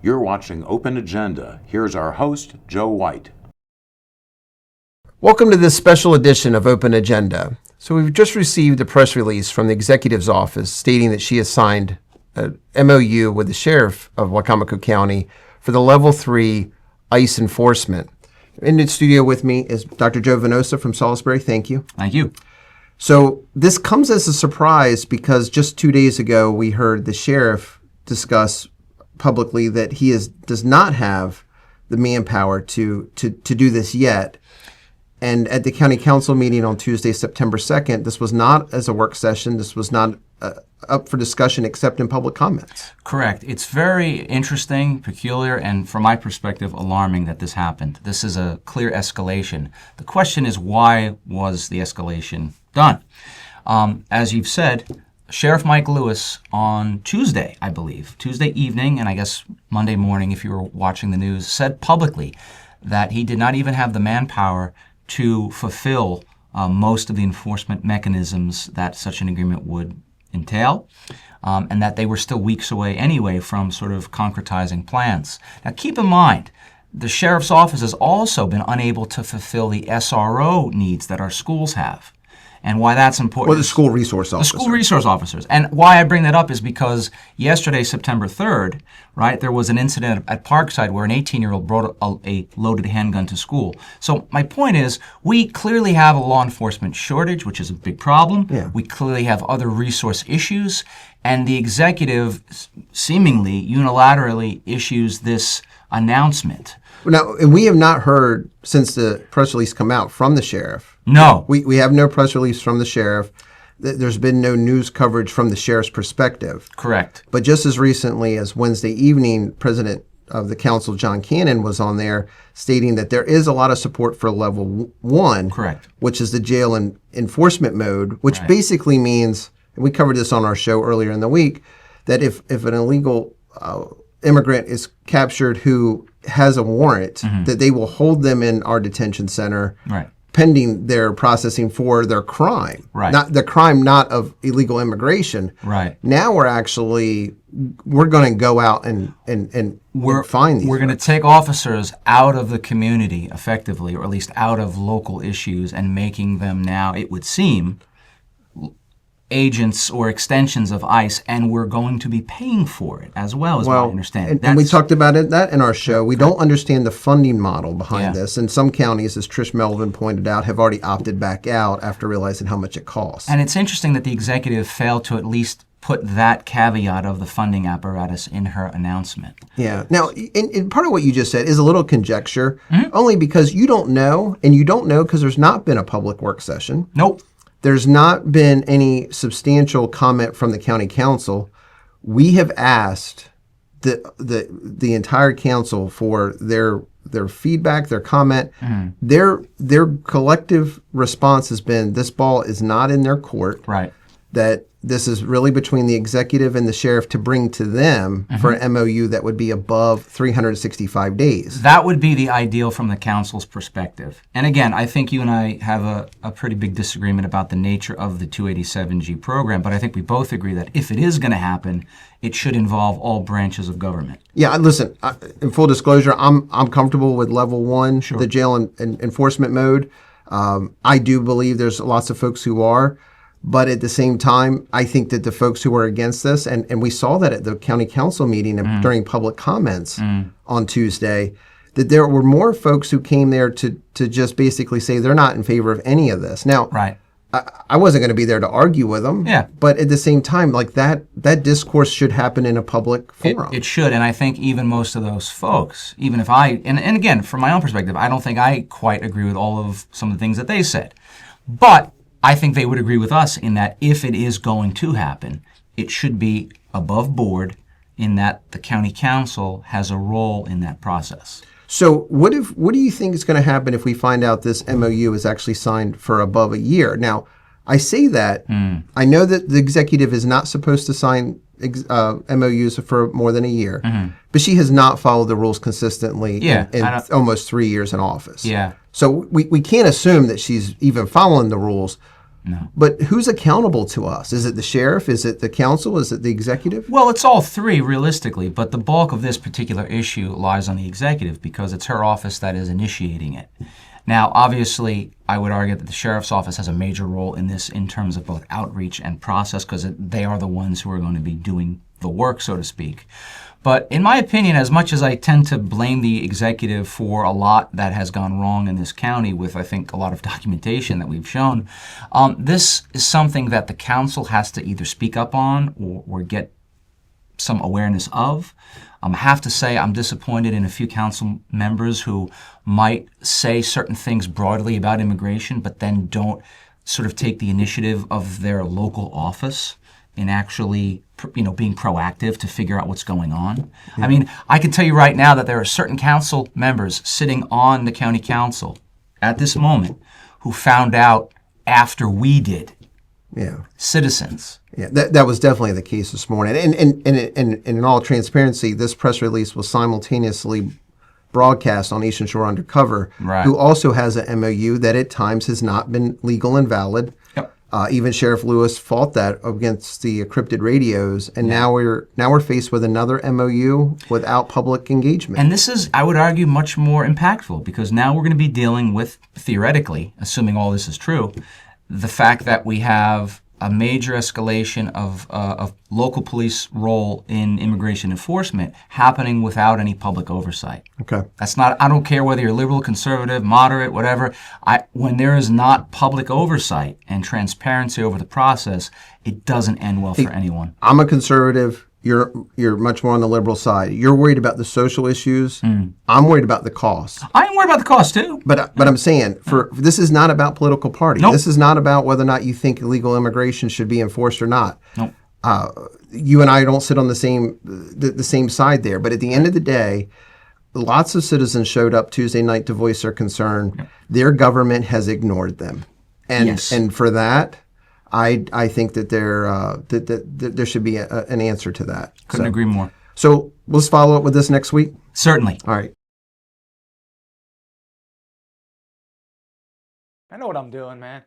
You're watching Open Agenda. Here's our host, Joe White. Welcome to this special edition of Open Agenda. So we've just received a press release from the executive's office stating that she has signed an MOU with the sheriff of Wicomico County for the Level 3 ICE enforcement. In the studio with me is Dr. Joe Venosa from Salisbury. Thank you. Thank you. So this comes as a surprise because just 2 days ago we heard the sheriff discuss publicly that he does not have the manpower to do this yet. And at the county council meeting on Tuesday, September 2nd, this was not as a work session. This was not up for discussion except in public comments. Correct. It's very interesting, peculiar, and from my perspective, alarming that this happened. This is a clear escalation. The question is, why was the escalation done? As you've said, Sheriff Mike Lewis on Tuesday, I believe, Tuesday evening, and I guess Monday morning if you were watching the news, said publicly that he did not even have the manpower to fulfill most of the enforcement mechanisms that such an agreement would entail, and that they were still weeks away anyway from sort of concretizing plans. Now keep in mind, the sheriff's office has also been unable to fulfill the SRO needs that our schools have. And why that's important. Well, the school resource officers. The school resource officers. And why I bring that up is because yesterday, September 3rd, right, there was an incident at Parkside where an 18-year-old brought a loaded handgun to school. So my point is, we clearly have a law enforcement shortage, which is a big problem. Yeah. We clearly have other resource issues. And the executive seemingly unilaterally issues this announcement. Now, and we have not heard since the press release come out from the sheriff. No. We have no press release from the sheriff. There's been no news coverage from the sheriff's perspective. Correct. But just as recently as Wednesday evening, President of the council, John Cannon, was on there stating that there is a lot of support for Level 1. Correct. Which is the jail and enforcement mode, which Right. basically means, and we covered this on our show earlier in the week, that if an illegal immigrant is captured who has a warrant, that they will hold them in our detention center Right. pending their processing for their crime. Right. Not the crime, not of illegal immigration. Right. Now we're going to go out and find these. We're going to take officers out of the community effectively, or at least out of local issues, and making them now, it would seem, agents or extensions of ICE, and we're going to be paying for it as well, as I understand. And we talked about that in our show. We don't understand the funding model behind this. And some counties, as Trish Melvin pointed out, have already opted back out after realizing how much it costs. And it's interesting that the executive failed to at least put that caveat of the funding apparatus in her announcement. Yeah. Now, and part of what you just said is a little conjecture, only because you don't know, and you don't know because there's not been a public work session. Nope. There's not been any substantial comment from the county council. We have asked the entire council for their feedback, their comment. Their collective response has been this ball is not in their court. Right. That this is really between the executive and the sheriff to bring to them for an MOU that would be above 365 days. That would be the ideal from the council's perspective. And again, I think you and I have a pretty big disagreement about the nature of the 287G program, but I think we both agree that if it is going to happen, it should involve all branches of government. Yeah, listen, in full disclosure, I'm comfortable with Level 1, the jail and enforcement mode. I do believe there's lots of folks who are. But at the same time, I think that the folks who are against this, and we saw that at the county council meeting during public comments on Tuesday, that there were more folks who came there to just basically say they're not in favor of any of this. Now, Right. I wasn't going to be there to argue with them. Yeah. But at the same time, like that discourse should happen in a public forum. It should, and I think even most of those folks, even if and again, from my own perspective, I don't think I quite agree with all of some of the things that they said. But I think they would agree with us in that if it is going to happen, it should be above board in that the county council has a role in that process. So what do you think is going to happen if we find out this MOU is actually signed for above a year? Now, I say that. I know that the executive is not supposed to sign MOUs for more than a year, but she has not followed the rules consistently in almost 3 years in office. Yeah. So we can't assume that she's even following the rules. No. But who's accountable to us? Is it the sheriff? Is it the council? Is it the executive? Well, it's all three, realistically, but the bulk of this particular issue lies on the executive because it's her office that is initiating it. Now, obviously, I would argue that the sheriff's office has a major role in this in terms of both outreach and process because they are the ones who are going to be doing the work, so to speak. But in my opinion, as much as I tend to blame the executive for a lot that has gone wrong in this county with, I think, a lot of documentation that we've shown, this is something that the council has to either speak up on or get some awareness of. I have to say I'm disappointed in a few council members who might say certain things broadly about immigration, but then don't sort of take the initiative of their local office in actually, being proactive to figure out what's going on. I mean, I can tell you right now that there are certain council members sitting on the county council at this moment who found out after we did. Yeah. Citizens. Yeah, that was definitely the case this morning. And in all transparency, this press release was simultaneously broadcast on Eastern Shore Undercover, Right. who also has an MOU that at times has not been legal and valid. Yep. Even Sheriff Lewis fought that against the encrypted radios, and now we're faced with another MOU without public engagement. And this is, I would argue, much more impactful because now we're going to be dealing with, theoretically, assuming all this is true, the fact that we have a major escalation of local police role in immigration enforcement happening without any public oversight. Okay. That's not, I don't care whether you're liberal, conservative, moderate, whatever. When there is not public oversight and transparency over the process, it doesn't end well for anyone. I'm a conservative. You're much more on the liberal side. You're worried about the social issues. I'm worried about the cost. I am worried about the cost too. But I'm saying this is not about political party. Nope. This is not about whether or not you think illegal immigration should be enforced or not. Nope. You and I don't sit on the same side there. But at the end of the day, lots of citizens showed up Tuesday night to voice their concern. Yep. Their government has ignored them, and for that, I think that there should be an answer to that. Couldn't agree more. So let's follow up with this next week. Certainly. All right. I know what I'm doing, man.